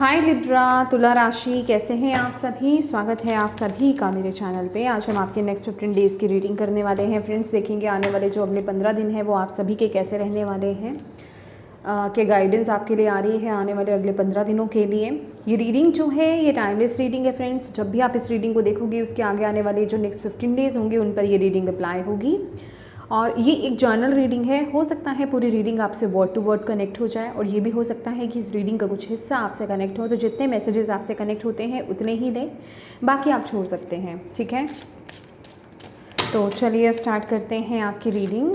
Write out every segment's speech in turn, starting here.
हाय Libra तुला राशि, कैसे हैं आप सभी। स्वागत है आप सभी का मेरे चैनल पे। आज हम आपके नेक्स्ट 15 डेज़ की रीडिंग करने वाले हैं फ्रेंड्स। देखेंगे आने वाले जो अगले 15 दिन हैं वो आप सभी के कैसे रहने वाले हैं, के गाइडेंस आपके लिए आ रही है आने वाले अगले 15 दिनों के लिए। ये रीडिंग जो है ये टाइमलेस रीडिंग है फ्रेंड्स। जब भी आप इस रीडिंग को देखोगे उसके आगे आने वाले जो नेक्स्ट 15 डेज़ होंगे उन पर ये रीडिंग अप्लाई होगी। और ये एक जर्नल रीडिंग है। हो सकता है पूरी रीडिंग आपसे वर्ड टू वर्ड कनेक्ट हो जाए, और ये भी हो सकता है कि इस रीडिंग का कुछ हिस्सा आपसे कनेक्ट हो। तो जितने मैसेजेस आपसे कनेक्ट होते हैं उतने ही लें, बाकी आप छोड़ सकते हैं, ठीक है। तो चलिए स्टार्ट करते हैं आपकी रीडिंग।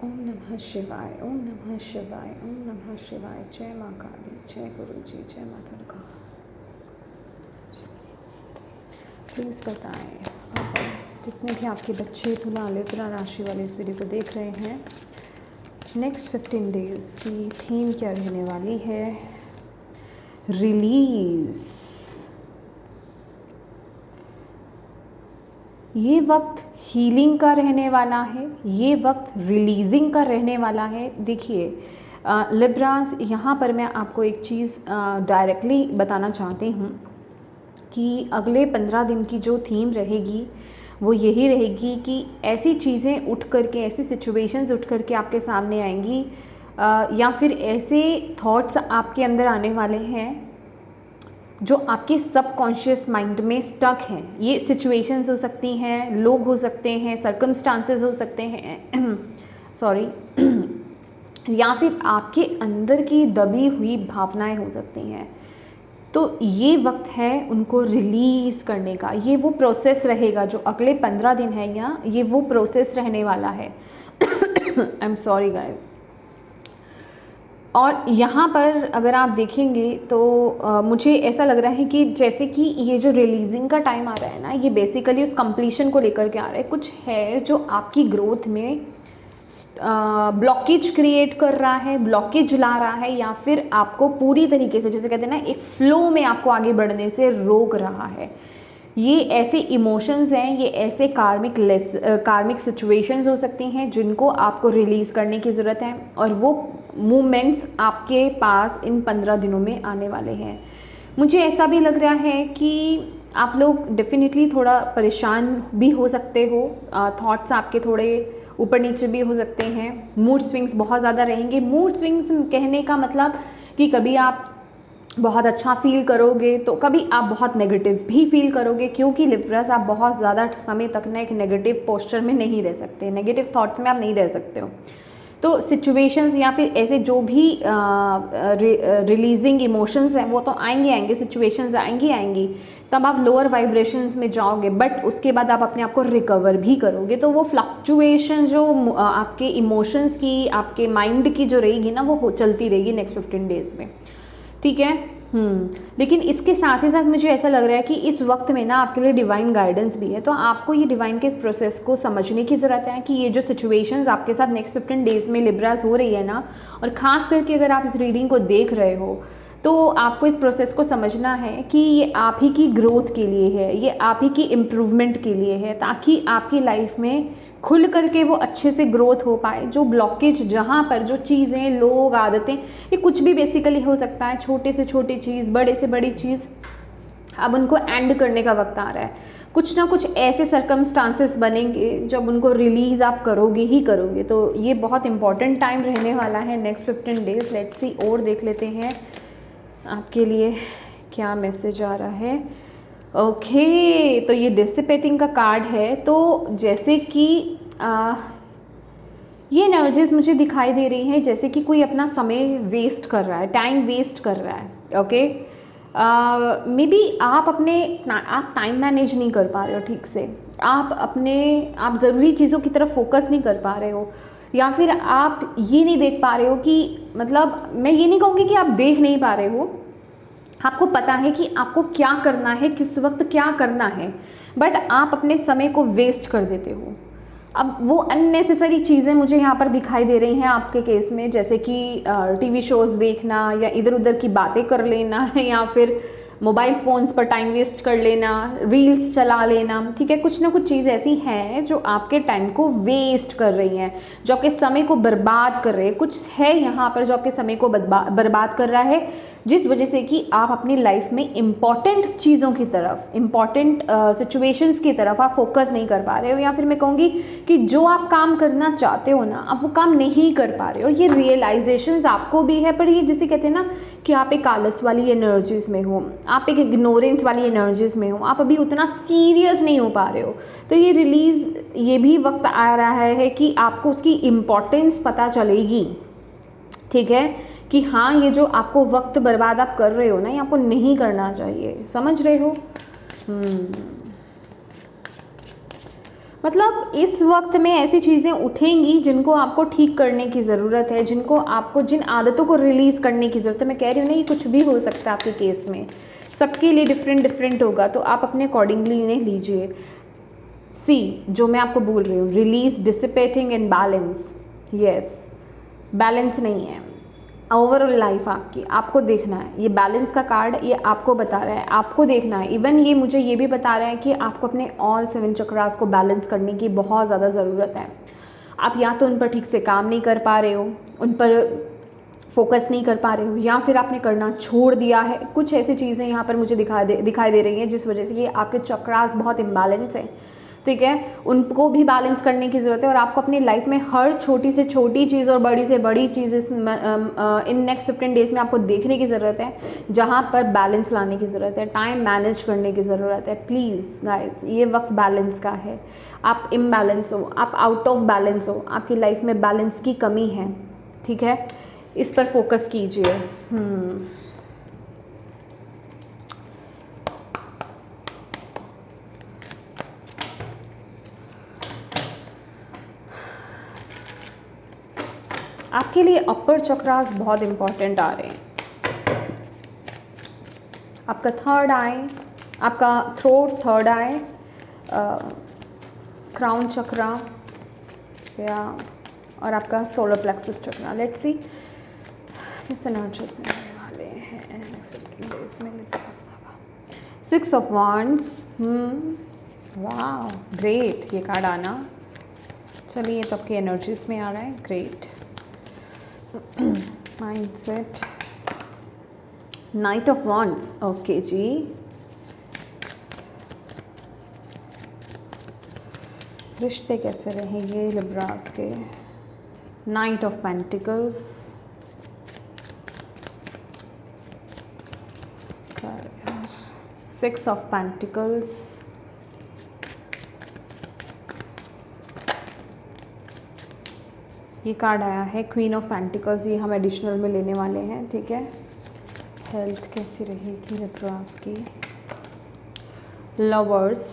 ओम नमः शिवाय, ओम नमः शिवाय, ओम नमः शिवाय। जय माँ काली, जय गुरु जी, जय माता दुर्गा। प्लीज़ बताएं जितने भी आपके बच्चे तुला लिब्रा राशि वाले इस वीडियो को देख रहे हैं, नेक्स्ट 15 डेज़ की थीम क्या रहने वाली है। रिलीज़। ये वक्त हीलिंग का रहने वाला है, ये वक्त रिलीजिंग का रहने वाला है। देखिए लिब्रास, यहाँ पर मैं आपको एक चीज़ डायरेक्टली बताना चाहती हूँ कि अगले 15 दिन की जो थीम रहेगी वो यही रहेगी कि ऐसी चीज़ें उठ करके, ऐसी सिचुएशंस उठ करके आपके सामने आएंगी, या फिर ऐसे थॉट्स आपके अंदर आने वाले हैं जो आपके सबकॉन्शियस माइंड में स्टक हैं। ये सिचुएशंस हो सकती हैं, लोग हो सकते हैं, सर्कमस्टांसेस हो सकते हैं सॉरी या फिर आपके अंदर की दबी हुई भावनाएं हो सकती हैं। तो ये वक्त है उनको रिलीज़ करने का। ये वो प्रोसेस रहेगा जो अगले 15 दिन है, या ये वो प्रोसेस रहने वाला है। I am sorry guys. और यहाँ पर अगर आप देखेंगे तो मुझे ऐसा लग रहा है कि जैसे कि ये जो रिलीजिंग का टाइम आ रहा है ना, ये बेसिकली उस कंप्लीशन को लेकर के आ रहा है। कुछ है जो आपकी ग्रोथ में ब्लॉकेज क्रिएट कर रहा है, ब्लॉकेज ला रहा है, या फिर आपको पूरी तरीके से, जैसे कहते हैं ना, एक फ्लो में आपको आगे बढ़ने से रोक रहा है। ये ऐसे इमोशंस हैं, ये ऐसे कार्मिक सिचुएशंस हो सकती हैं जिनको आपको रिलीज़ करने की ज़रूरत है, और वो मूवमेंट्स आपके पास इन 15 दिनों में आने वाले हैं। मुझे ऐसा भी लग रहा है कि आप लोग डेफिनेटली थोड़ा परेशान भी हो सकते हो, थॉट्स आपके थोड़े ऊपर नीचे भी हो सकते हैं, मूड स्विंग्स बहुत ज़्यादा रहेंगे। मूड स्विंग्स कहने का मतलब कि कभी आप बहुत अच्छा फील करोगे तो कभी आप बहुत नेगेटिव भी फील करोगे, क्योंकि लिब्रस आप बहुत ज़्यादा समय तक ना एक नेगेटिव पोस्चर में नहीं रह सकते, नेगेटिव थॉट्स में आप नहीं रह सकते हो। तो सिचुएशंस या फिर ऐसे जो भी रिलीजिंग इमोशंस हैं वो तो आएंगे, सिचुएशंस आएंगी, तब आप लोअर वाइब्रेशंस में जाओगे, बट उसके बाद आप अपने आप को रिकवर भी करोगे। तो वो फ्लक्चुएशन जो आपके इमोशंस की, आपके माइंड की जो रहेगी ना, वो चलती रहेगी नेक्स्ट 15 डेज़ में, ठीक है। लेकिन इसके साथ ही साथ मुझे ऐसा लग रहा है कि इस वक्त में ना आपके लिए डिवाइन गाइडेंस भी है। तो आपको ये डिवाइन के इस प्रोसेस को समझने की ज़रूरत है कि ये जो सिचुएशंस आपके साथ नेक्स्ट 15 डेज़ में लिब्रास हो रही है ना, और ख़ास करके अगर आप इस रीडिंग को देख रहे हो तो आपको इस प्रोसेस को समझना है कि ये आप ही की ग्रोथ के लिए है, ये आप ही की इम्प्रूवमेंट के लिए है, ताकि आपकी लाइफ में खुल करके वो अच्छे से ग्रोथ हो पाए। जो ब्लॉकेज, जहाँ पर जो चीज़ें, लोग, आदतें, ये कुछ भी बेसिकली हो सकता है, छोटे से छोटी चीज़, बड़े से बड़ी चीज़, अब उनको एंड करने का वक्त आ रहा है। कुछ ना कुछ ऐसे सर्कमस्टांसेस बनेंगे जब उनको रिलीज़ आप करोगे ही करोगे। तो ये बहुत इंपॉर्टेंट टाइम रहने वाला है नेक्स्ट 15 डेज़। लेट्स सी और देख लेते हैं आपके लिए क्या मैसेज आ रहा है। ओके, तो ये डिसिपेटिंग का कार्ड है। तो जैसे कि ये एनर्जीज मुझे दिखाई दे रही हैं जैसे कि कोई अपना समय वेस्ट कर रहा है, टाइम वेस्ट कर रहा है। ओके, मे बी आप टाइम मैनेज नहीं कर पा रहे हो ठीक से, आप ज़रूरी चीज़ों की तरफ फोकस नहीं कर पा रहे हो, या फिर आप ये नहीं देख पा रहे हो कि, मतलब मैं ये नहीं कहूँगी कि आप देख नहीं पा रहे हो, आपको पता है कि आपको क्या करना है, किस वक्त क्या करना है, बट आप अपने समय को वेस्ट कर देते हो। अब वो अननेसेसरी चीज़ें मुझे यहाँ पर दिखाई दे रही हैं आपके केस में, जैसे कि टीवी शोज़ देखना, या इधर उधर की बातें कर लेना, या फिर मोबाइल फ़ोन्स पर टाइम वेस्ट कर लेना, रील्स चला लेना, ठीक है, कुछ ना कुछ चीज़ ऐसी हैं जो आपके टाइम को वेस्ट कर रही हैं, जो आपके समय को बर्बाद कर रहे हैं। कुछ है यहाँ पर जो आपके समय को बर्बाद कर रहा है, जिस वजह से कि आप अपनी लाइफ में इम्पॉर्टेंट चीज़ों की तरफ, इम्पॉर्टेंट सिचुएशंस की तरफ आप फोकस नहीं कर पा रहे हो, या फिर मैं कहूँगी कि जो आप काम करना चाहते हो ना, आप वो काम नहीं कर पा रहे हो। ये रियलाइजेशंस आपको भी है, पर ये जिसे कहते हैं ना कि आप एक आलस वाली एनर्जीज़ में हो, आप एक इग्नोरेंस वाली एनर्जीज़ में हो, आप अभी उतना सीरियस नहीं हो पा रहे हो। तो ये भी वक्त आ रहा है कि आपको उसकी इम्पोर्टेंस पता चलेगी, ठीक है, कि हाँ ये जो आपको वक्त बर्बाद आप कर रहे हो ना, ये आपको नहीं करना चाहिए। समझ रहे हो? मतलब इस वक्त में ऐसी चीज़ें उठेंगी जिनको आपको ठीक करने की ज़रूरत है, जिन आदतों को रिलीज़ करने की ज़रूरत है। मैं कह रही हूँ ना, ये कुछ भी हो सकता है आपके केस में, सबके लिए डिफरेंट होगा, तो आप अपने अकॉर्डिंगली इन्हें लीजिए। जो मैं आपको बोल रही हूँ, release dissipating in balance. Yes, balance नहीं है ओवरऑल लाइफ आपकी, आपको देखना है। ये बैलेंस का कार्ड ये आपको बता रहा है, आपको देखना है। इवन ये मुझे ये भी बता रहा है कि आपको अपने ऑल 7 चक्रास को बैलेंस करने की बहुत ज़्यादा ज़रूरत है। आप या तो उन पर ठीक से काम नहीं कर पा रहे हो, उन पर फोकस नहीं कर पा रहे हो, या फिर आपने करना छोड़ दिया है। कुछ ऐसी चीज़ें यहाँ पर मुझे दिखाई दे रही हैं जिस वजह से कि आपके चक्रास बहुत इम्बैलेंस हैं, ठीक है, उनको भी बैलेंस करने की ज़रूरत है। और आपको अपनी लाइफ में हर छोटी से छोटी चीज़ और बड़ी से बड़ी चीज़ इन नेक्स्ट 15 डेज़ में आपको देखने की ज़रूरत है, जहाँ पर बैलेंस लाने की ज़रूरत है, टाइम मैनेज करने की ज़रूरत है। प्लीज़ गाइस, ये वक्त बैलेंस का है। आप इम्बैलेंस हो, आप आउट ऑफ बैलेंस हो, आपकी लाइफ में बैलेंस की कमी है, ठीक है, इस पर फोकस कीजिए। आपके लिए अपर चक्रास बहुत इंपॉर्टेंट आ रहे हैं। आपका थर्ड आई, आपका थ्रोट, थर्ड आई, क्राउन चक्रा या और आपका solar plexus chakra. Let's see इस एनर्जीज में आने वाले हैं नेक्स्ट 15 डेज में। 6 ऑफ वांड्स, वाह ग्रेट, ये कार्ड आना। चलिए, ये सबकी एनर्जीज में आ रहा है, great. Mindset, knight of wands, okay जी। रिश्ते कैसे रहेंगे लिब्रास के? Knight of pentacles, 6 of pentacles, ये कार्ड आया है क्वीन ऑफ पेंटिकल्स, ये हम एडिशनल में लेने वाले हैं, ठीक है। हेल्थ कैसी रहेगी लिब्रास की? लवर्स,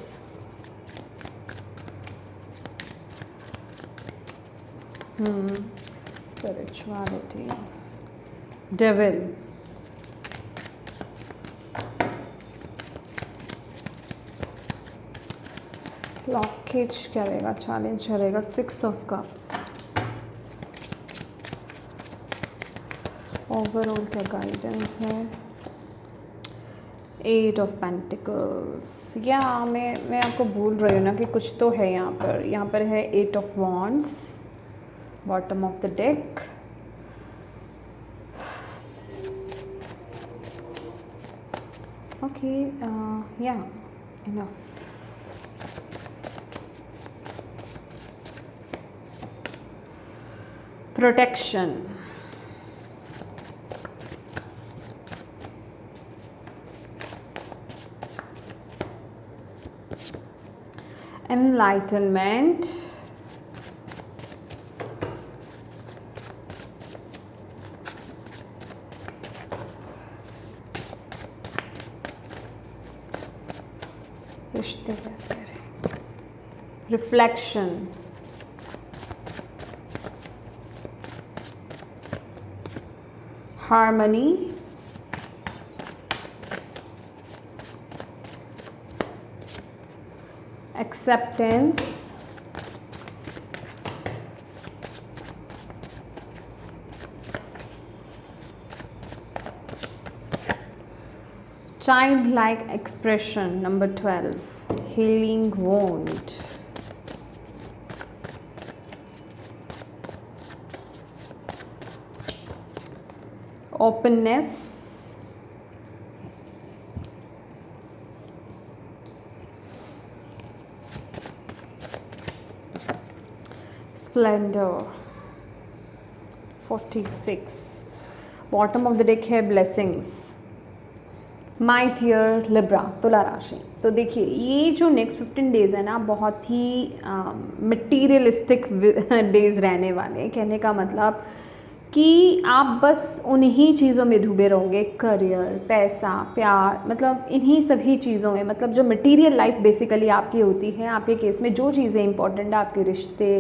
स्पिरिचुअलिटी, डेविल, ब्लॉकेज क्या रहेगा, चैलेंज रहेगा? 6 ऑफ कप्स, ओवरऑल क्या गाइडेंस है? 8 ऑफ पेंटिकल्स। या मैं आपको बोल रही हूँ ना कि कुछ तो है यहाँ पर है 8 of wands, bottom of the deck. Okay, या इनफ। प्रोटेक्शन, enlightenment, रिश्ते कैसे रहे? Reflection, harmony, acceptance, childlike expression, number 12, healing wound, openness, splendor, 46, bottom of the deck है blessings, माई डियर लिब्रा, तुला राशि। तो देखिए ये जो नेक्स्ट 15 डेज़ है ना, बहुत ही मटीरियलिस्टिक डेज़ रहने वाले हैं। कहने का मतलब कि आप बस उन्हीं चीज़ों में डूबे रहोगे, करियर, पैसा, प्यार, मतलब इन्हीं सभी चीज़ों में, मतलब जो मटीरियल लाइफ बेसिकली आपकी होती है। आपके केस में जो चीज़ें इंपॉर्टेंट है, आपके रिश्ते,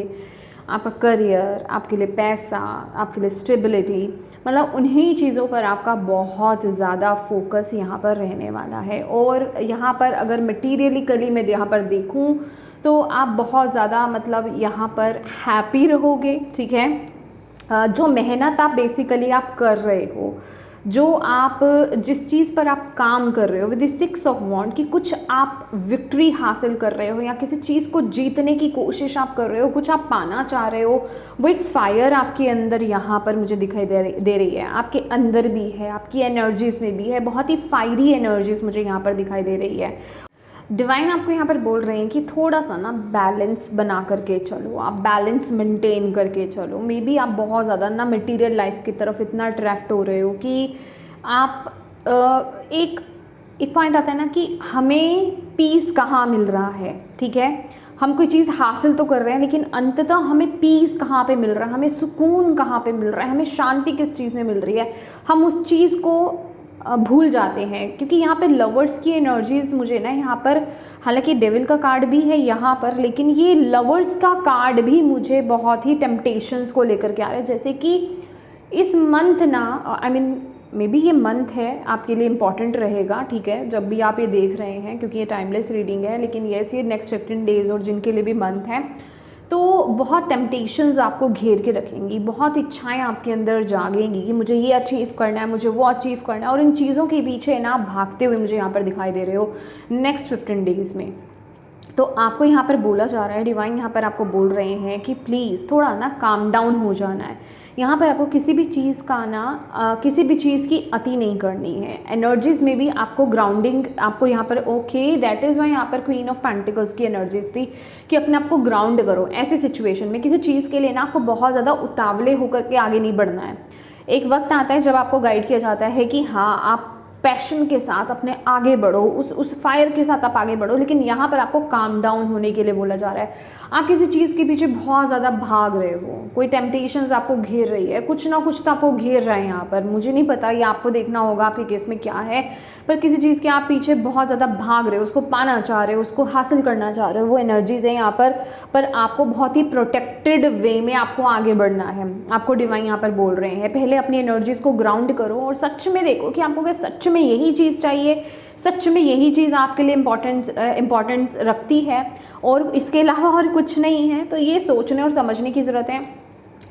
आपका करियर, आपके लिए पैसा, आपके लिए स्टेबिलिटी, मतलब उन्हीं चीज़ों पर आपका बहुत ज़्यादा फोकस यहाँ पर रहने वाला है। और यहाँ पर अगर मटीरियलिकली मैं यहाँ पर देखूँ तो आप बहुत ज़्यादा मतलब यहाँ पर हैप्पी रहोगे, ठीक है। जो मेहनत आप बेसिकली आप कर रहे हो, जो आप जिस चीज़ पर आप काम कर रहे हो विद द 6 ऑफ वॉन्ड, कि कुछ आप विक्ट्री हासिल कर रहे हो या किसी चीज़ को जीतने की कोशिश आप कर रहे हो, कुछ आप पाना चाह रहे हो, वो एक फायर आपके अंदर यहाँ पर मुझे दिखाई दे रही है। आपके अंदर भी है, आपकी एनर्जीज़ में भी है, बहुत ही फायरी एनर्जीज़ मुझे यहाँ पर दिखाई दे रही है। डिवाइन आपको यहाँ पर बोल रहे हैं कि थोड़ा सा ना बैलेंस बना करके चलो, आप बैलेंस मेंटेन करके चलो। मे बी आप बहुत ज़्यादा ना मटेरियल लाइफ की तरफ इतना अट्रैक्ट हो रहे हो कि आप एक पॉइंट आता है ना कि हमें पीस कहाँ मिल रहा है, ठीक है। हम कोई चीज़ हासिल तो कर रहे हैं लेकिन अंततः हमें पीस कहाँ पे मिल रहा है, हमें सुकून कहाँ पे मिल रहा है, हमें शांति किस चीज़ में मिल रही है, हम उस चीज़ को भूल जाते हैं। क्योंकि यहाँ पे लवर्स की एनर्जीज मुझे ना यहाँ पर, हालांकि डेविल का कार्ड भी है यहाँ पर, लेकिन ये लवर्स का कार्ड भी मुझे बहुत ही टेम्पटेशंस को लेकर के आ रहा है। जैसे कि इस मंथ ना, आई मीन मे बी ये मंथ है आपके लिए इम्पॉर्टेंट रहेगा, ठीक है, जब भी आप ये देख रहे हैं, क्योंकि ये टाइमलेस रीडिंग है। लेकिन येस, ये नेक्स्ट 15 डेज़ और जिनके लिए भी मंथ है, तो बहुत टेम्पटेशंस आपको घेर के रखेंगी, बहुत इच्छाएं आपके अंदर जागेंगी कि मुझे ये अचीव करना है, मुझे वो अचीव करना है, और इन चीज़ों के पीछे ना भागते हुए मुझे यहाँ पर दिखाई दे रहे हो नेक्स्ट 15 डेज़ में। तो आपको यहाँ पर बोला जा रहा है, डिवाइन यहाँ पर आपको बोल रहे हैं कि प्लीज़ थोड़ा ना काम डाउन हो जाना है। यहाँ पर आपको किसी भी चीज़ का ना किसी भी चीज़ की अति नहीं करनी है। एनर्जीज़ में भी आपको ग्राउंडिंग, आपको यहाँ पर ओके, दैट इज़ वाई यहाँ पर क्वीन ऑफ पेंटिकल्स की एनर्जीज थी कि अपने आप को ग्राउंड करो। ऐसी सिचुएशन में किसी चीज़ के लिए ना आपको बहुत ज़्यादा उतावले होकर के आगे नहीं बढ़ना है। एक वक्त आता है जब आपको गाइड किया जाता है कि हाँ, आप पैशन के साथ अपने आगे बढ़ो, उस फायर के साथ आप आगे बढ़ो। लेकिन यहाँ पर आपको काम डाउन होने के लिए बोला जा रहा है। आप किसी चीज़ के पीछे बहुत ज़्यादा भाग रहे हो, कोई टेम्पटेशंस आपको घेर रही है, कुछ ना कुछ तो आपको घेर रहा है यहाँ पर। मुझे नहीं पता, ये आपको देखना होगा आपके केस में क्या है, पर किसी चीज़ के आप पीछे बहुत ज़्यादा भाग रहे हो, उसको पाना चाह रहे हो, उसको हासिल करना चाह रहे हो, वो एनर्जीज है यहाँ पर आपको बहुत ही प्रोटेक्टेड वे में आपको आगे बढ़ना है। आपको डिवाइन यहाँ पर बोल रहे हैं पहले अपनी एनर्जीज को ग्राउंड करो और सच में देखो कि आपको क्या सच में यही चीज़ चाहिए, सच में यही चीज़ आपके लिए इम्पोर्टेंस रखती है और इसके अलावा और कुछ नहीं है। तो ये सोचने और समझने की ज़रूरत है।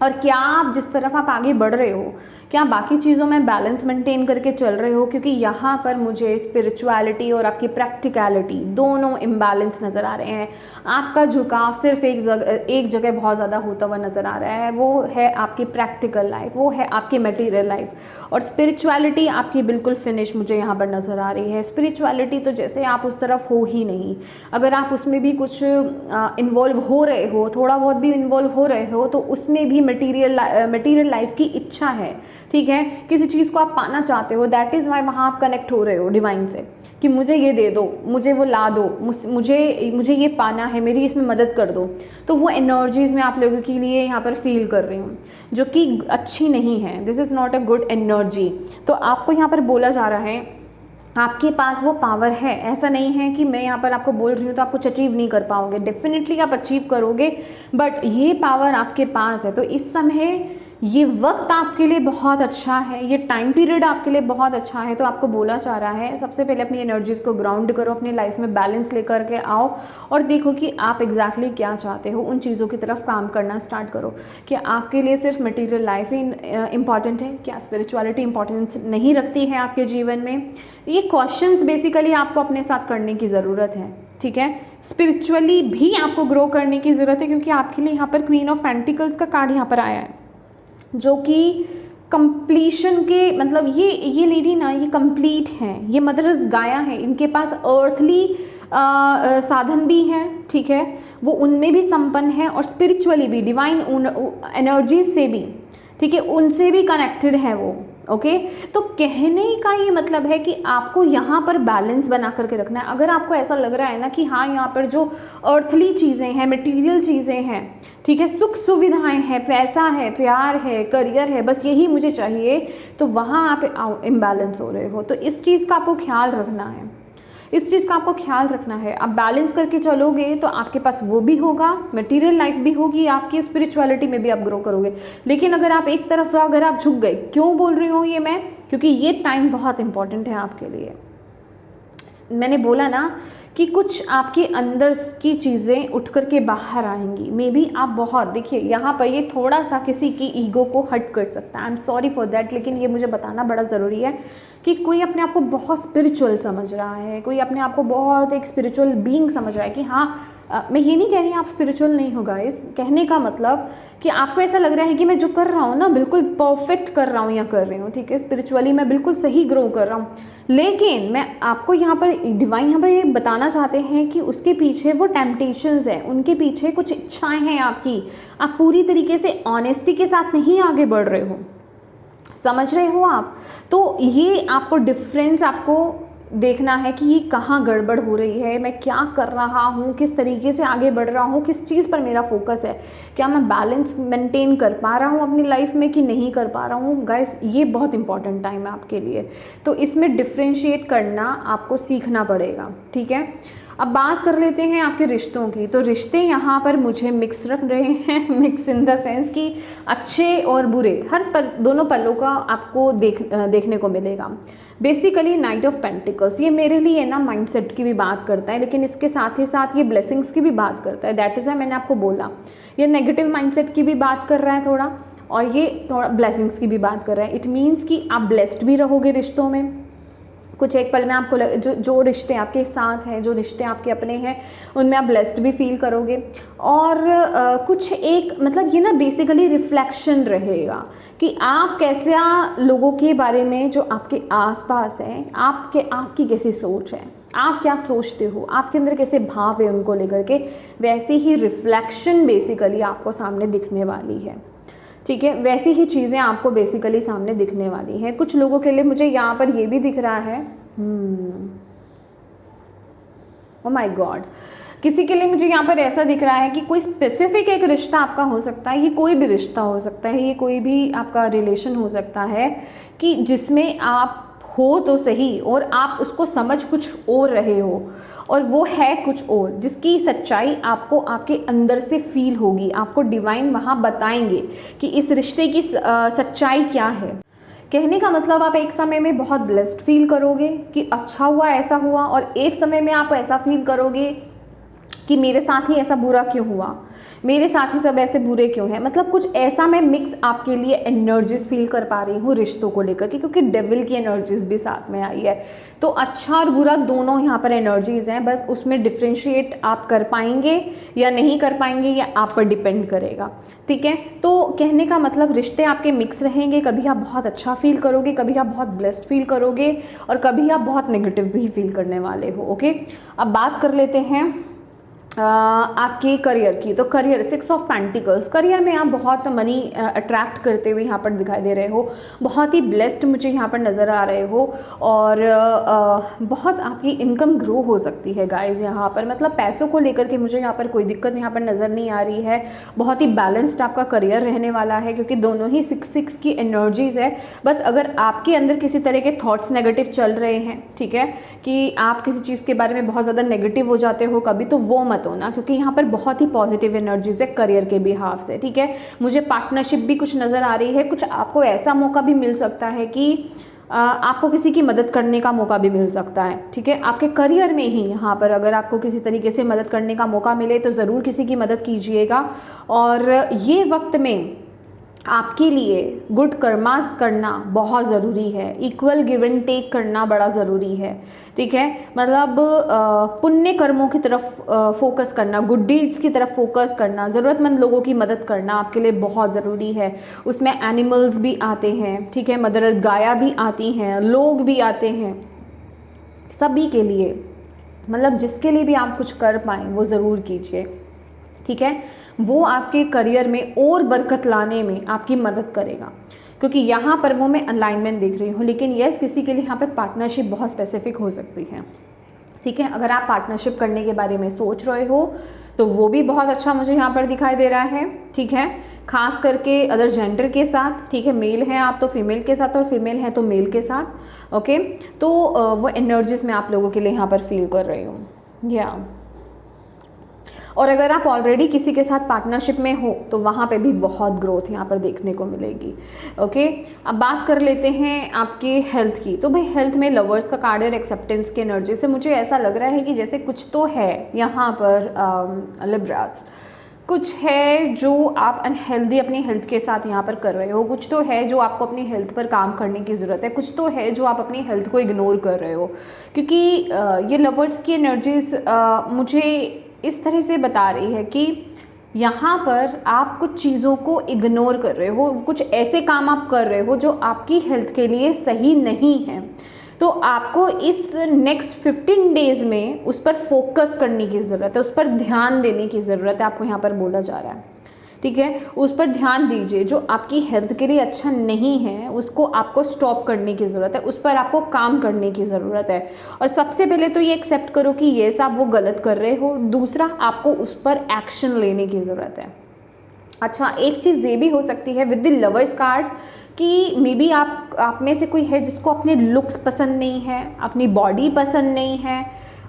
और क्या आप जिस तरफ आप आगे बढ़ रहे हो, क्या बाकी चीज़ों में बैलेंस मेंटेन करके चल रहे हो? क्योंकि यहाँ पर मुझे स्पिरिचुअलिटी और आपकी प्रैक्टिकलिटी दोनों इम्बैलेंस नज़र आ रहे हैं। आपका झुकाव सिर्फ एक जगह बहुत ज़्यादा होता हुआ नज़र आ रहा है, वो है आपकी प्रैक्टिकल लाइफ, वो है आपकी मटेरियल लाइफ। और स्पिरिचुअलिटी आपकी बिल्कुल फिनिश मुझे यहाँ पर नज़र आ रही है। स्पिरिचुअलिटी तो जैसे आप उस तरफ हो ही नहीं। अगर आप उसमें भी कुछ इन्वॉल्व हो रहे हो, थोड़ा बहुत भी इन्वॉल्व हो रहे हो, तो उसमें भी मटेरियल लाइफ की इच्छा है, ठीक है। किसी चीज़ को आप पाना चाहते हो, दैट इज़ वाई वहाँ आप कनेक्ट हो रहे हो डिवाइन से कि मुझे ये दे दो, मुझे वो ला दो, मुझे ये पाना है, मेरी इसमें मदद कर दो। तो वो एनर्जीज़ मैं आप लोगों के लिए यहाँ पर फील कर रही हूँ जो कि अच्छी नहीं है। This is not a good energy. तो आपको यहाँ पर बोला जा रहा है आपके पास वो पावर है। ऐसा नहीं है कि मैं यहाँ पर आपको बोल रही हूँ तो आप कुछ अचीव नहीं कर पाओगे, डेफिनेटली आप अचीव करोगे, बट ये पावर आपके पास है। तो इस समय ये वक्त आपके लिए बहुत अच्छा है, ये टाइम पीरियड आपके लिए बहुत अच्छा है। तो आपको बोला जा रहा है सबसे पहले अपनी एनर्जीज़ को ग्राउंड करो, अपनी लाइफ में बैलेंस लेकर के आओ और देखो कि आप एग्जैक्टली क्या चाहते हो, उन चीज़ों की तरफ काम करना स्टार्ट करो। कि आपके लिए सिर्फ मटेरियल लाइफ ही इंपॉर्टेंट है, क्या स्पिरिचुअलिटी इंपॉर्टेंस नहीं रखती है आपके जीवन में? ये क्वेश्चंस बेसिकली आपको अपने साथ करने की ज़रूरत है, ठीक है। स्पिरिचुअली भी आपको ग्रो करने की ज़रूरत है, क्योंकि आपके लिए यहाँ पर क्वीन ऑफ पेंटिकल्स का कार्ड यहाँ पर आया है, जो कि कंप्लीशन के मतलब ये लेडी ना, ये कंप्लीट हैं, ये मदर गाया है, इनके पास अर्थली साधन भी हैं, ठीक है, वो उनमें भी संपन्न है और स्पिरिचुअली भी डिवाइन एनर्जी से भी, ठीक है, उनसे भी कनेक्टेड है वो। ओके तो कहने का ये मतलब है कि आपको यहाँ पर बैलेंस बना करके रखना है। अगर आपको ऐसा लग रहा है ना कि हाँ यहाँ पर जो अर्थली चीज़ें हैं, मटेरियल चीज़ें हैं, ठीक है, सुख सुविधाएं हैं, पैसा है, प्यार है, करियर है, बस यही मुझे चाहिए, तो वहाँ आप इम्बैलेंस हो रहे हो। तो इस चीज़ का आपको ख्याल रखना है, इस चीज़ का आपको ख्याल रखना है। आप बैलेंस करके चलोगे तो आपके पास वो भी होगा, मटेरियल लाइफ भी होगी, आपकी स्पिरिचुअलिटी में भी आप ग्रो करोगे। लेकिन अगर आप एक तरफ अगर आप झुक गए, क्यों बोल रही हूँ ये मैं, क्योंकि ये टाइम बहुत इंपॉर्टेंट है आपके लिए। मैंने बोला ना कि कुछ आपके अंदर की चीज़ें उठ कर के बाहर आएंगी। मे बी आप बहुत, देखिए यहाँ पर ये थोड़ा सा किसी की ईगो को हर्ट कर सकता है, I am sorry for that, लेकिन ये मुझे बताना बड़ा ज़रूरी है कि कोई अपने आप को बहुत स्पिरिचुअल समझ रहा है, कोई अपने आप को बहुत एक स्पिरिचुअल बीइंग समझ रहा है कि हाँ मैं ये नहीं कह रही आप स्पिरिचुअल नहीं हो गाइस, कहने का मतलब कि आपको ऐसा लग रहा है कि मैं जो कर रहा हूँ ना बिल्कुल परफेक्ट कर रहा हूँ या कर रही हूँ, ठीक है, स्पिरिचुअली मैं बिल्कुल सही ग्रो कर रहा हूँ। लेकिन मैं आपको यहाँ पर डिवाइन यहाँ पर ये बताना चाहते हैं कि उसके पीछे वो टेम्पटेशंस हैं, उनके पीछे कुछ इच्छाएं हैं आपकी, आप पूरी तरीके से ऑनेस्टी के साथ नहीं आगे बढ़ रहे हो, समझ रहे हो आप? तो ये आपको डिफरेंस आपको देखना है कि ये कहाँ गड़बड़ हो रही है, मैं क्या कर रहा हूँ, किस तरीके से आगे बढ़ रहा हूँ, किस चीज़ पर मेरा फोकस है, क्या मैं बैलेंस मेंटेन कर पा रहा हूँ अपनी लाइफ में कि नहीं कर पा रहा हूँ। गाइस ये बहुत इंपॉर्टेंट टाइम है आपके लिए, तो इसमें डिफ्रेंशिएट करना आपको सीखना पड़ेगा, ठीक है। अब बात कर लेते हैं आपके रिश्तों की। तो रिश्ते यहाँ पर मुझे मिक्स रख रहे हैं, मिक्स इन द सेंस कि अच्छे और बुरे, हर दोनों पलों का आपको देखने को मिलेगा। बेसिकली नाइट ऑफ पेंटिकल्स ये मेरे लिए ना माइंडसेट की भी बात करता है, लेकिन इसके साथ ही साथ ये ब्लेसिंग्स की भी बात करता है। दैट इज़ वाई मैंने आपको बोला ये नेगेटिव माइंडसेट की भी बात कर रहा है थोड़ा, और ये थोड़ा ब्लेसिंग्स की भी बात कर रहा है। इट मीन्स कि आप ब्लेस्ड भी रहोगे रिश्तों में, कुछ एक पल में आपको जो रिश्ते आपके साथ हैं, जो रिश्ते आपके अपने हैं, उनमें आप ब्लेस्ड भी फील करोगे। और कुछ एक मतलब ये ना बेसिकली रिफ्लेक्शन रहेगा कि आप कैसे लोगों के बारे में जो आपके आसपास हैं, आपकी कैसी सोच है, आप क्या सोचते हो, आपके अंदर कैसे भाव है उनको लेकर के, वैसी ही रिफ्लेक्शन बेसिकली आपको सामने दिखने वाली है, ठीक है। वैसी ही चीज़ें आपको बेसिकली सामने दिखने वाली हैं। कुछ लोगों के लिए मुझे यहाँ पर ये भी दिख रहा है, ओ माय गॉड, किसी के लिए मुझे यहाँ पर ऐसा दिख रहा है कि कोई स्पेसिफिक एक रिश्ता आपका हो सकता है, ये कोई भी रिश्ता हो सकता है, ये कोई भी आपका रिलेशन हो सकता है कि जिसमें आप हो तो सही और आप उसको समझ कुछ और रहे हो, और वो है कुछ और, जिसकी सच्चाई आपको आपके अंदर से फील होगी। आपको डिवाइन वहाँ बताएंगे कि इस रिश्ते की सच्चाई क्या है। कहने का मतलब आप एक समय में बहुत ब्लेस्ड फील करोगे कि अच्छा हुआ, ऐसा हुआ, और एक समय में आप ऐसा फील करोगे कि मेरे साथ ही ऐसा बुरा क्यों हुआ, मेरे साथ ही सब ऐसे बुरे क्यों हैं। मतलब कुछ ऐसा मैं मिक्स आपके लिए एनर्जीज फील कर पा रही हूँ रिश्तों को लेकर के, क्योंकि डेविल की एनर्जीज भी साथ में आई है। तो अच्छा और बुरा दोनों यहाँ पर एनर्जीज हैं, बस उसमें डिफ्रेंशिएट आप कर पाएंगे या नहीं कर पाएंगे, या आप पर डिपेंड करेगा, ठीक है। तो कहने का मतलब रिश्ते आपके मिक्स रहेंगे, कभी आप बहुत अच्छा फील करोगे, कभी आप बहुत ब्लेस्ड फील करोगे, और कभी आप बहुत नेगेटिव भी फील करने वाले हो। ओके, अब बात कर लेते हैं आपके करियर की। तो करियर, 6 ऑफ पेंटिकल्स, करियर में आप बहुत मनी अट्रैक्ट करते हुए यहाँ पर दिखाई दे रहे हो, बहुत ही ब्लेस्ड मुझे यहाँ पर नज़र आ रहे हो, और बहुत आपकी इनकम ग्रो हो सकती है गाइज यहाँ पर। मतलब पैसों को लेकर के मुझे यहाँ पर कोई दिक्कत यहाँ पर नज़र नहीं आ रही है। बहुत ही बैलेंस्ड आपका करियर रहने वाला है, क्योंकि दोनों ही 6 की एनर्जीज़ है। बस अगर आपके अंदर किसी तरह के थॉट्स नेगेटिव चल रहे हैं, ठीक है, कि आप किसी चीज़ के बारे में बहुत ज़्यादा नेगेटिव हो जाते हो कभी, तो वो मत मत होना, क्योंकि यहाँ पर बहुत ही पॉजिटिव एनर्जीज है करियर के बिहाफ से, ठीक है। मुझे पार्टनरशिप भी कुछ नज़र आ रही है, कुछ आपको ऐसा मौका भी मिल सकता है कि आपको किसी की मदद करने का मौका भी मिल सकता है, ठीक है। आपके करियर में ही यहाँ पर अगर आपको किसी तरीके से मदद करने का मौका मिले तो ज़रूर किसी की मदद कीजिएगा। और ये वक्त में आपके लिए गुड कर्मास करना बहुत ज़रूरी है, इक्वल गिव एंड टेक करना बड़ा ज़रूरी है, ठीक है। मतलब पुण्य कर्मों की तरफ फोकस करना, गुड डीड्स की तरफ फोकस करना, ज़रूरतमंद लोगों की मदद करना आपके लिए बहुत ज़रूरी है। उसमें एनिमल्स भी आते हैं, ठीक है, मदर गाया भी आती हैं, लोग भी आते हैं, सभी के लिए, मतलब जिसके लिए भी आप कुछ कर पाएँ वो ज़रूर कीजिए, ठीक है। वो आपके करियर में और बरकत लाने में आपकी मदद करेगा, क्योंकि यहाँ पर वो मैं अलाइनमेंट देख रही हूँ। लेकिन यस, किसी के लिए यहाँ पर पार्टनरशिप बहुत स्पेसिफिक हो सकती है, ठीक है। अगर आप पार्टनरशिप करने के बारे में सोच रहे हो तो वो भी बहुत अच्छा मुझे यहाँ पर दिखाई दे रहा है, ठीक है। खास करके अदर जेंडर के साथ, ठीक है, मेल हैं आप तो फीमेल के साथ, और फीमेल हैं तो मेल के साथ, ओके। तो वो एनर्जीज मैं आप लोगों के लिए यहाँ पर फील कर रही हूँ, या और अगर आप ऑलरेडी किसी के साथ पार्टनरशिप में हो तो वहाँ पे भी बहुत ग्रोथ यहाँ पर देखने को मिलेगी, ओके। अब बात कर लेते हैं आपके हेल्थ की। तो भाई हेल्थ में लवर्स का कार्ड और एक्सेप्टेंस की एनर्जी से मुझे ऐसा लग रहा है कि जैसे कुछ तो है यहाँ पर लिब्रास, कुछ है जो आप अनहेल्दी अपनी हेल्थ के साथ यहाँ पर कर रहे हो, कुछ तो है जो आपको अपनी हेल्थ पर काम करने की ज़रूरत है, कुछ तो है जो आप अपनी हेल्थ को इग्नोर कर रहे हो। क्योंकि ये लवर्स की एनर्जीज मुझे इस तरह से बता रही है कि यहाँ पर आप कुछ चीज़ों को इग्नोर कर रहे हो, कुछ ऐसे काम आप कर रहे हो जो आपकी हेल्थ के लिए सही नहीं है। तो आपको इस नेक्स्ट 15 डेज़ में उस पर फोकस करने की ज़रूरत है, उस पर ध्यान देने की ज़रूरत है, आपको यहाँ पर बोला जा रहा है, ठीक है। उस पर ध्यान दीजिए, जो आपकी हेल्थ के लिए अच्छा नहीं है उसको आपको स्टॉप करने की ज़रूरत है, उस पर आपको काम करने की ज़रूरत है। और सबसे पहले तो ये एक्सेप्ट करो कि ये सब वो गलत कर रहे हो, दूसरा आपको उस पर एक्शन लेने की ज़रूरत है। अच्छा, एक चीज़ ये भी हो सकती है विद द लवर्स कार्ड कि मे बी आप में से कोई है जिसको अपने लुक्स पसंद नहीं है, अपनी बॉडी पसंद नहीं है,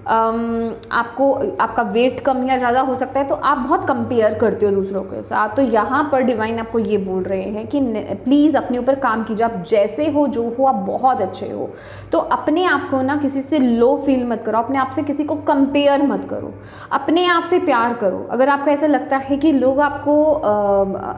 आपको आपका वेट कम या ज़्यादा हो सकता है, तो आप बहुत कंपेयर करते हो दूसरों के साथ। तो यहाँ पर डिवाइन आपको ये बोल रहे हैं कि प्लीज़ अपने ऊपर काम कीजिए, आप जैसे हो जो हो आप बहुत अच्छे हो। तो अपने आप को ना किसी से लो फील मत करो, अपने आप से किसी को कंपेयर मत करो, अपने आप से प्यार करो। अगर आपको ऐसा लगता है कि लोग आपको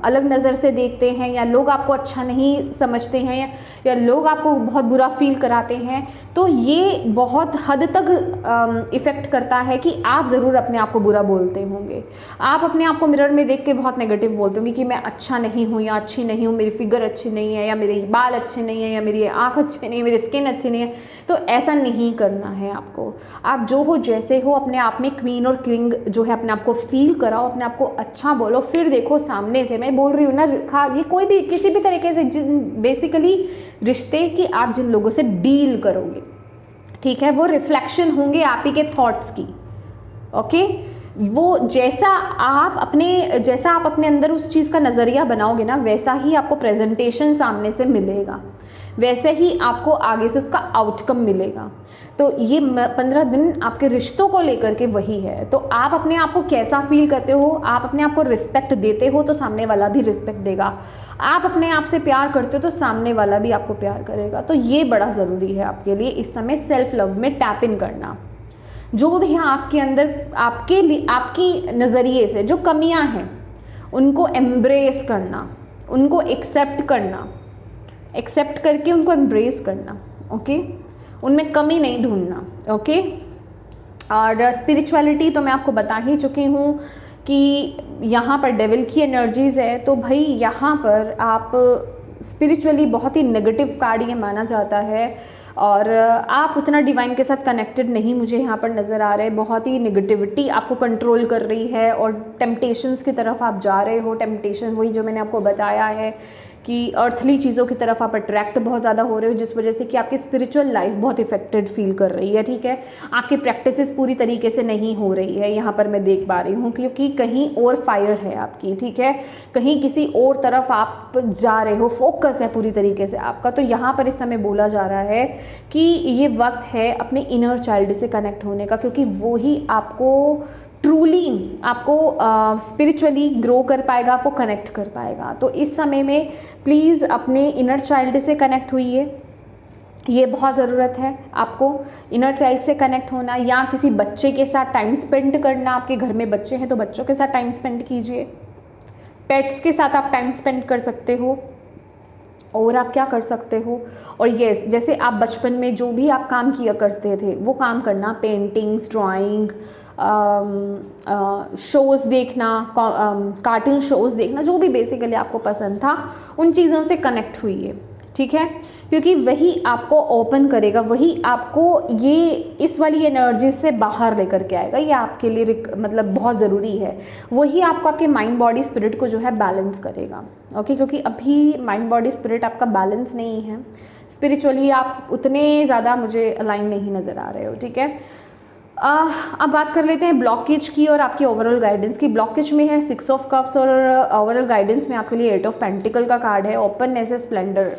अलग नज़र से देखते हैं, या लोग आपको अच्छा नहीं समझते हैं, या लोग आपको बहुत बुरा फील कराते हैं, तो ये बहुत हद तक इफ़ेक्ट करता है कि आप ज़रूर अपने आप को बुरा बोलते होंगे। आप अपने आप को मिरर में देख के बहुत नेगेटिव बोलते होंगे कि मैं अच्छा नहीं हूँ, या अच्छी नहीं हूँ, मेरी फिगर अच्छी नहीं है, या मेरे बाल अच्छे नहीं है, या मेरी आँख अच्छी नहीं है, मेरी स्किन अच्छी नहीं है। तो ऐसा नहीं करना है आपको। आप जो हो जैसे हो, अपने आप में क्वीन और किंग जो है अपने आप को फील कराओ, अपने आप को अच्छा बोलो, फिर देखो सामने से। मैं बोल रही हूँ ना, ये कोई भी किसी भी तरीके से बेसिकली रिश्ते की आप जिन लोगों से डील करोगे, ठीक है, वो रिफ्लेक्शन होंगे आप ही के थॉट्स की, ओके। वो जैसा आप अपने अंदर उस चीज़ का नज़रिया बनाओगे ना, वैसा ही आपको प्रेजेंटेशन सामने से मिलेगा, वैसे ही आपको आगे से उसका आउटकम मिलेगा। तो ये 15 दिन आपके रिश्तों को लेकर के वही है। तो आप अपने आप को कैसा फील करते हो, आप अपने आप को रिस्पेक्ट देते हो तो सामने वाला भी रिस्पेक्ट देगा, आप अपने आप से प्यार करते हो तो सामने वाला भी आपको प्यार करेगा। तो ये बड़ा ज़रूरी है आपके लिए इस समय सेल्फ लव में टैप इन करना। जो भी आपके अंदर आपके लिए आपकी नज़रिए से जो कमियां हैं उनको एम्ब्रेस करना, उनको एक्सेप्ट करना, एक्सेप्ट करके उनको एम्ब्रेस करना, ओके। उनमें कमी नहीं ढूंढना, ओके। और स्पिरिचुअलिटी तो मैं आपको बता ही चुकी हूँ कि यहाँ पर डेविल की एनर्जीज़ है। तो भाई यहाँ पर आप स्पिरिचुअली बहुत ही नेगेटिव कार्ड ये माना जाता है, और आप उतना डिवाइन के साथ कनेक्टेड नहीं मुझे यहाँ पर नज़र आ रहे हैं। बहुत ही नेगेटिविटी आपको कंट्रोल कर रही है और टेम्पटेशंस की तरफ आप जा रहे हो। टेम्पटेशन वही जो मैंने आपको बताया है कि अर्थली चीज़ों की तरफ आप अट्रैक्ट बहुत ज़्यादा हो रहे हो, जिस वजह से कि आपकी स्पिरिचुअल लाइफ बहुत इफेक्टेड फील कर रही है, ठीक है। आपकी प्रैक्टिसेस पूरी तरीके से नहीं हो रही है, यहाँ पर मैं देख पा रही हूँ, क्योंकि कहीं और फायर है आपकी, ठीक है, कहीं किसी और तरफ आप जा रहे हो, फोकस है पूरी तरीके से आपका। तो यहाँ पर इस समय बोला जा रहा है कि ये वक्त है अपने इनर चाइल्ड से कनेक्ट होने का, क्योंकि वो ही आपको ट्रूली आपको स्पिरिचुअली ग्रो कर पाएगा, आपको कनेक्ट कर पाएगा। तो इस समय में प्लीज़ अपने इनर चाइल्ड से कनेक्ट हुइए, ये बहुत ज़रूरत है आपको इनर चाइल्ड से कनेक्ट होना, या किसी बच्चे के साथ टाइम स्पेंड करना। आपके घर में बच्चे हैं तो बच्चों के साथ टाइम स्पेंड कीजिए, पेट्स के साथ आप टाइम स्पेंड कर सकते हो। और आप क्या कर सकते हो, और यस, जैसे आप बचपन में जो भी आप काम किया करते थे वो काम करना, पेंटिंग्स, ड्राइंग, शोज़ देखना, कार्टून शोज़ देखना, जो भी बेसिकली आपको पसंद था उन चीज़ों से कनेक्ट हुई, ठीक है, क्योंकि वही आपको ओपन करेगा, वही आपको ये इस वाली एनर्जी से बाहर लेकर के आएगा। ये आपके लिए मतलब बहुत ज़रूरी है, वही आपको आपके माइंड बॉडी स्पिरिट को जो है बैलेंस करेगा। ओके, क्योंकि अभी माइंड बॉडी स्पिरिट आपका बैलेंस नहीं है, स्पिरिचुअली आप उतने ज़्यादा मुझे अलाइन नहीं नज़र आ रहे हो, ठीक है। अब बात कर लेते हैं ब्लॉकेज की और आपकी ओवरऑल गाइडेंस की। ब्लॉकेज में है 6 ऑफ कप्स और ओवरऑल गाइडेंस में आपके लिए 8 ऑफ पेंटिकल का कार्ड है, ओपननेस, स्प्लेंडर।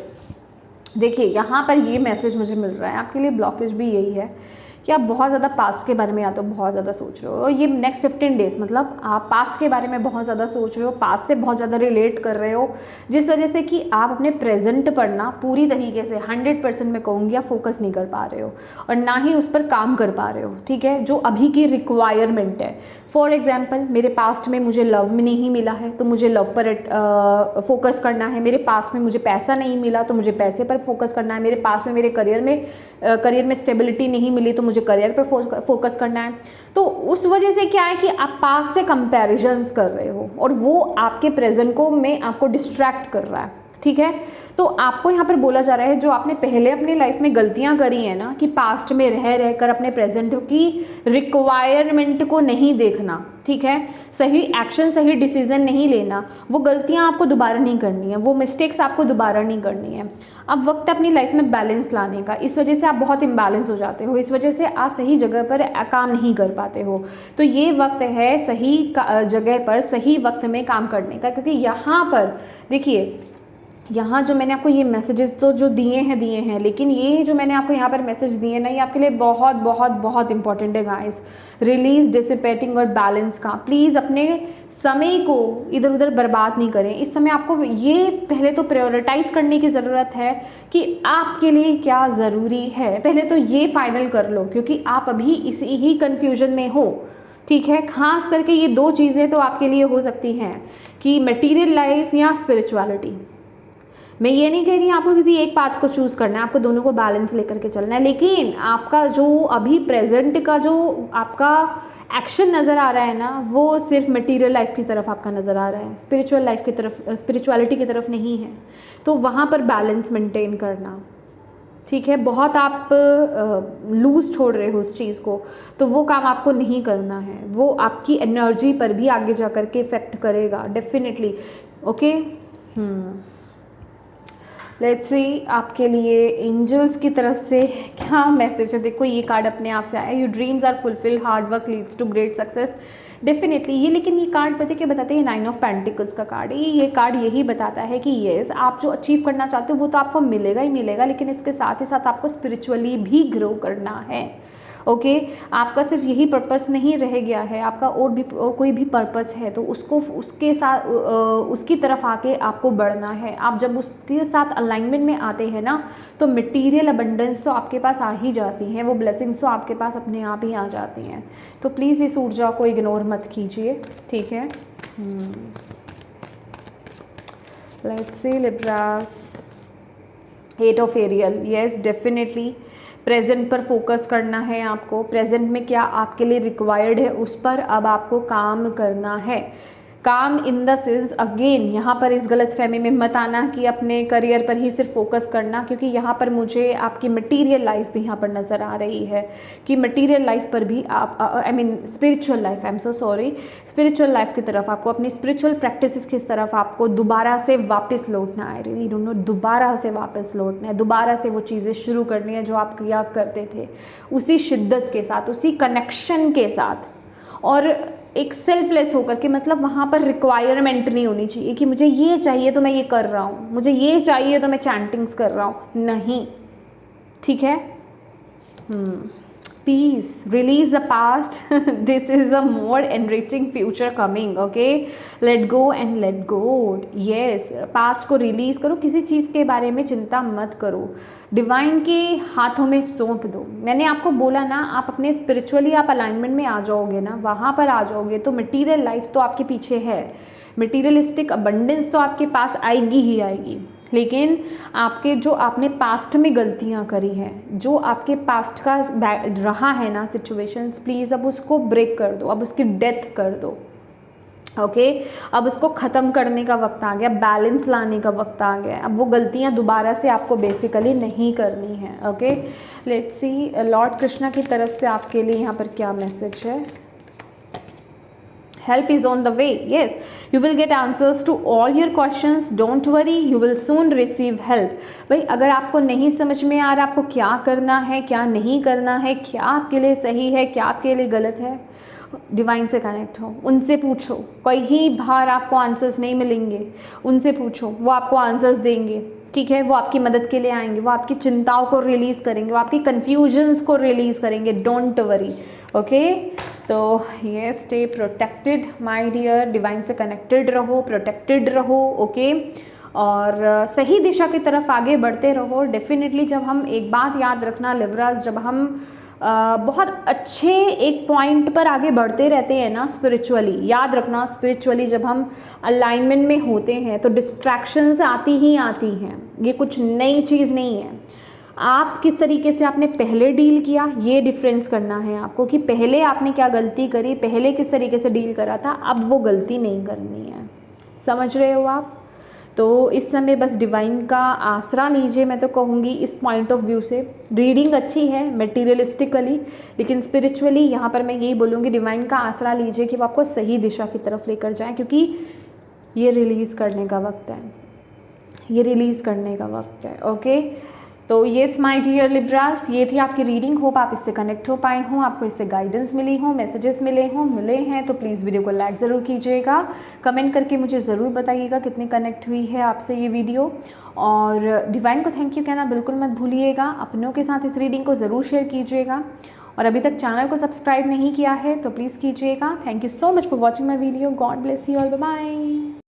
देखिए यहाँ पर ये मैसेज मुझे मिल रहा है, आपके लिए ब्लॉकेज भी यही है कि आप बहुत ज़्यादा पास्ट के बारे में या तो बहुत ज़्यादा सोच रहे हो, और ये नेक्स्ट 15 डेज़ मतलब आप पास्ट के बारे में बहुत ज़्यादा सोच रहे हो, पास्ट से बहुत ज़्यादा रिलेट कर रहे हो, जिस वजह से कि आप अपने प्रेजेंट पर ना पूरी तरीके से 100% में कहूँगी आप फोकस नहीं कर पा रहे हो, और ना ही उस पर काम कर पा रहे हो, ठीक है, जो अभी की रिक्वायरमेंट है। फॉर एग्जाम्पल, मेरे पास्ट में मुझे लव में नहीं मिला है तो मुझे लव पर फोकस करना है, मेरे पास्ट में मुझे पैसा नहीं मिला तो मुझे पैसे पर फोकस करना है, मेरे पास्ट में मेरे करियर में स्टेबिलिटी नहीं मिली तो मुझे करियर पर फोकस करना है। तो उस वजह से क्या है कि आप पास्ट से कंपैरिजन्स कर रहे हो और वो आपके प्रेजेंट को में आपको डिस्ट्रैक्ट कर रहा है, ठीक है। तो आपको यहाँ पर बोला जा रहा है जो आपने पहले अपनी लाइफ में गलतियाँ करी हैं ना, कि पास्ट में रह कर अपने प्रेजेंट की रिक्वायरमेंट को नहीं देखना, ठीक है, सही एक्शन, सही डिसीजन नहीं लेना, वो गलतियाँ आपको दोबारा नहीं करनी है, वो मिस्टेक्स आपको दोबारा नहीं करनी है। अब वक्त अपनी लाइफ में बैलेंस लाने का, इस वजह से आप बहुत इम्बैलेंस हो जाते हो, इस वजह से आप सही जगह पर काम नहीं कर पाते हो। तो ये वक्त है सही जगह पर सही वक्त में काम करने का, क्योंकि यहाँ पर देखिए, यहाँ जो मैंने आपको ये मैसेजेस तो जो दिए हैं, लेकिन ये जो मैंने आपको यहाँ पर मैसेज दिए ना, ये आपके लिए बहुत बहुत बहुत इंपॉर्टेंट है गाइस। रिलीज, डिसिपेटिंग और बैलेंस का। प्लीज़ अपने समय को इधर उधर बर्बाद नहीं करें। इस समय आपको ये पहले तो प्रायोरिटाइज करने की ज़रूरत है कि आपके लिए क्या ज़रूरी है, पहले तो ये फाइनल कर लो, क्योंकि आप अभी इसी ही कन्फ्यूजन में हो, ठीक है। खास करके ये दो चीज़ें तो आपके लिए हो सकती हैं कि मटीरियल लाइफ या स्पिरिचुअलिटी। मैं ये नहीं कह रही आपको किसी एक पाथ को चूज़ करना है, आपको दोनों को बैलेंस लेकर के चलना है, लेकिन आपका जो अभी प्रेजेंट का जो आपका एक्शन नज़र आ रहा है ना, वो सिर्फ मटेरियल लाइफ की तरफ आपका नज़र आ रहा है, स्पिरिचुअल लाइफ की तरफ, स्पिरिचुअलिटी की तरफ नहीं है। तो वहाँ पर बैलेंस मेंटेन करना, ठीक है। बहुत आप लूज छोड़ रहे हो उस चीज़ को, तो वो काम आपको नहीं करना है, वो आपकी एनर्जी पर भी आगे जा कर के इफेक्ट करेगा डेफिनेटली। ओके, लेट्स सी आपके लिए एंजल्स की तरफ से क्या मैसेज है। देखो ये कार्ड अपने आप से आया, your dreams are fulfilled, hard work leads to great success. Definitely ये, लेकिन ये कार्ड पता क्या बताते हैं, 9 ऑफ पेंटिकल्स का कार्ड है। ये कार्ड यही बताता है कि येस, आप जो अचीव करना चाहते हो वो तो आपको मिलेगा ही मिलेगा, लेकिन इसके साथ ही साथ आपको स्पिरिचुअली भी ग्रो करना है। ओके, आपका सिर्फ यही पर्पस नहीं रह गया है, आपका और कोई भी पर्पस है, तो उसको उसके साथ उसकी तरफ आके आपको बढ़ना है। आप जब उसके साथ अलाइनमेंट में आते हैं ना, तो मटेरियल अबंडेंस तो आपके पास आ ही जाती हैं, वो ब्लेसिंग्स तो आपके पास अपने आप ही आ जाती हैं। तो प्लीज़ इस ऊर्जा को इग्नोर मत कीजिए, ठीक है। Let's see Libras, 8 of aerial. Yes, definitely present पर फोकस करना है आपको, प्रेजेंट में क्या आपके लिए रिक्वायर्ड है उस पर अब आपको काम करना है। काम इन द सेंस, अगेन यहाँ पर इस गलत फहमी में मत आना कि अपने करियर पर ही सिर्फ फोकस करना, क्योंकि यहाँ पर मुझे आपकी मटेरियल लाइफ भी यहाँ पर नज़र आ रही है कि मटेरियल लाइफ पर भी आप, I mean spiritual life, I am so sorry, spiritual life की तरफ आपको, अपनी स्पिरिचुअल प्रैक्टिसेस की तरफ आपको दोबारा से वापस लौटना है। रियली डोंट नो, दोबारा से वापस लौटना है, दोबारा से वो चीज़ें शुरू करनी है जो आप किया करते थे, उसी शिद्दत के साथ, उसी कनेक्शन के साथ, और एक सेल्फलेस होकर के। मतलब वहाँ पर रिक्वायरमेंट नहीं होनी चाहिए कि मुझे ये चाहिए तो मैं ये कर रहा हूँ, मुझे ये चाहिए तो मैं चैंटिंग्स कर रहा हूँ, नहीं, ठीक है। peace, release the past. This is a more enriching future coming. Okay, let go and let go. Yes, past को रिलीज करो, किसी चीज़ के बारे में चिंता मत करो, डिवाइन के हाथों में सौंप दो। मैंने आपको बोला ना, आप अपने स्पिरिचुअली आप अलाइनमेंट में आ जाओगे ना, वहाँ पर आ जाओगे तो मटीरियल लाइफ तो आपके पीछे है, मटीरियलिस्टिक अबंडेंस तो आपके पास आएगी ही आएगी। लेकिन आपके जो आपने पास्ट में गलतियां करी हैं, जो आपके पास्ट का रहा है ना सिचुएशंस, प्लीज़ अब उसको ब्रेक कर दो, अब उसकी डेथ कर दो। ओके, अब उसको ख़त्म करने का वक्त आ गया, बैलेंस लाने का वक्त आ गया। अब वो गलतियां दोबारा से आपको बेसिकली नहीं करनी है। Okay, let's see Lord Krishna की तरफ से आपके लिए यहाँ पर क्या मैसेज है। Help is on the way. Yes, you will get answers to all your questions. Don't worry, you will soon receive help. भाई अगर आपको नहीं समझ में आ रहा आपको क्या करना है, क्या नहीं करना है, क्या आपके लिए सही है, क्या आपके लिए गलत है, डिवाइन से कनेक्ट हो, उनसे पूछो। कहीं बाहर आपको आंसर्स नहीं मिलेंगे, उनसे पूछो, वो आपको आंसर्स देंगे। ठीक है, वो आपकी मदद के लिए आएंगे, वो आपकी चिंताओं को रिलीज़ करेंगे, वो आपकी कन्फ्यूजन्स को रिलीज़ करेंगे। Don't worry. ओके, तो ये stay protected my dear, divine से कनेक्टेड रहो, प्रोटेक्टेड रहो। ओके, और सही दिशा की तरफ आगे बढ़ते रहो। डेफिनेटली जब हम एक बात याद रखना लिब्रास, जब हम बहुत अच्छे एक पॉइंट पर आगे बढ़ते रहते हैं ना स्पिरिचुअली, याद रखना स्पिरिचुअली जब हम अलाइनमेंट में होते हैं तो डिस्ट्रैक्शंस आती ही आती हैं। ये कुछ नई चीज़ नहीं है। आप किस तरीके से आपने पहले डील किया, ये डिफरेंस करना है आपको, कि पहले आपने क्या गलती करी, पहले किस तरीके से डील करा था, अब वो गलती नहीं करनी है। समझ रहे हो आप? तो इस समय बस डिवाइन का आसरा लीजिए, मैं तो कहूँगी इस पॉइंट ऑफ व्यू से। रीडिंग अच्छी है मेटीरियलिस्टिकली, लेकिन स्पिरिचुअली यहाँ पर मैं यही बोलूँगी डिवाइन का आसरा लीजिए कि वो आपको सही दिशा की तरफ लेकर जाए, क्योंकि ये रिलीज़ करने का वक्त है, ये रिलीज़ करने का वक्त है। ओके, तो येस माय डियर लिब्रास, ये थी आपकी रीडिंग। होप आप इससे कनेक्ट हो पाए हों, आपको इससे गाइडेंस मिली हो, मैसेजेस मिले हैं तो प्लीज़ वीडियो को लाइक ज़रूर कीजिएगा, कमेंट करके मुझे ज़रूर बताइएगा कितनी कनेक्ट हुई है आपसे ये वीडियो। और डिवाइन को थैंक यू कहना बिल्कुल मत भूलिएगा, अपनों के साथ इस रीडिंग को ज़रूर शेयर कीजिएगा। और अभी तक चैनल को सब्सक्राइब नहीं किया है तो प्लीज़ कीजिएगा। Thank you so much for watching my video. God bless you all, bye bye.